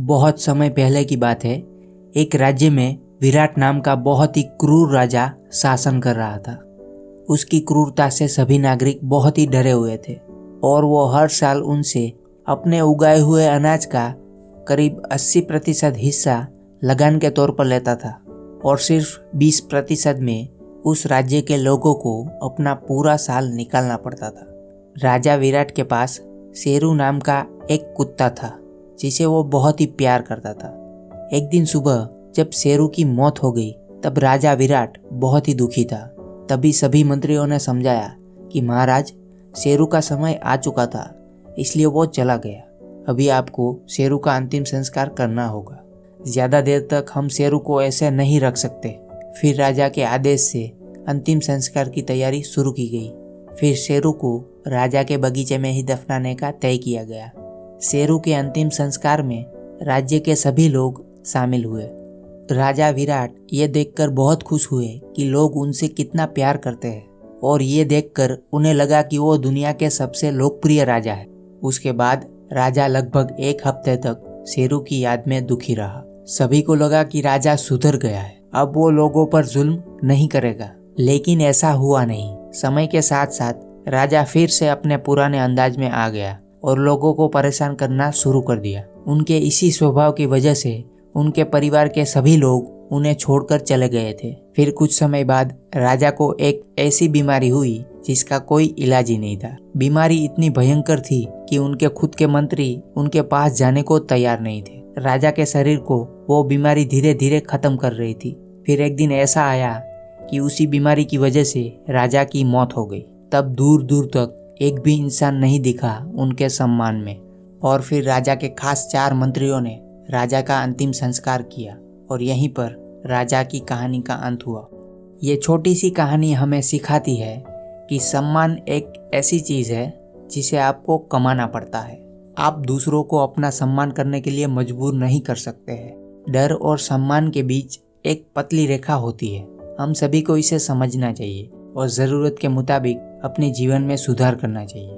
बहुत समय पहले की बात है। एक राज्य में विराट नाम का बहुत ही क्रूर राजा शासन कर रहा था। उसकी क्रूरता से सभी नागरिक बहुत ही डरे हुए थे और वो हर साल उनसे अपने उगाए हुए अनाज का करीब 80% हिस्सा लगान के तौर पर लेता था और सिर्फ 20% में उस राज्य के लोगों को अपना पूरा साल निकालना पड़ता था। राजा विराट के पास शेरू नाम का एक कुत्ता था जिसे वो बहुत ही प्यार करता था। एक दिन सुबह जब शेरू की मौत हो गई तब राजा विराट बहुत ही दुखी था। तभी सभी मंत्रियों ने समझाया कि महाराज, शेरू का समय आ चुका था, इसलिए वो चला गया। अभी आपको शेरू का अंतिम संस्कार करना होगा। ज़्यादा देर तक हम शेरू को ऐसे नहीं रख सकते। फिर राजा के आदेश से अंतिम संस्कार की तैयारी शुरू की गई। फिर शेरू को राजा के बगीचे में ही दफनाने का तय किया गया। शेरू के अंतिम संस्कार में राज्य के सभी लोग शामिल हुए। राजा विराट ये देखकर बहुत खुश हुए कि लोग उनसे कितना प्यार करते हैं और ये देखकर उन्हें लगा कि वो दुनिया के सबसे लोकप्रिय राजा है। उसके बाद राजा लगभग एक हफ्ते तक शेरू की याद में दुखी रहा। सभी को लगा कि राजा सुधर गया है, अब वो लोगों पर जुल्म नहीं करेगा, लेकिन ऐसा हुआ नहीं। समय के साथ साथ राजा फिर से अपने पुराने अंदाज में आ गया और लोगों को परेशान करना शुरू कर दिया। उनके इसी स्वभाव की वजह से उनके परिवार के सभी लोग उन्हें छोड़कर चले गए थे। फिर कुछ समय बाद राजा को एक ऐसी बीमारी हुई जिसका कोई इलाज ही नहीं था। बीमारी इतनी भयंकर थी कि उनके खुद के मंत्री उनके पास जाने को तैयार नहीं थे। राजा के शरीर को वो बीमारी धीरे धीरे खत्म कर रही थी। फिर एक दिन ऐसा आया कि उसी बीमारी की वजह से राजा की मौत हो गई। तब दूर दूर तक एक भी इंसान नहीं दिखा उनके सम्मान में। और फिर राजा के खास 4 मंत्रियों ने राजा का अंतिम संस्कार किया और यहीं पर राजा की कहानी का अंत हुआ। ये छोटी सी कहानी हमें सिखाती है कि सम्मान एक ऐसी चीज़ है जिसे आपको कमाना पड़ता है। आप दूसरों को अपना सम्मान करने के लिए मजबूर नहीं कर सकते हैं। डर और सम्मान के बीच एक पतली रेखा होती है। हम सभी को इसे समझना चाहिए और ज़रूरत के मुताबिक अपने जीवन में सुधार करना चाहिए।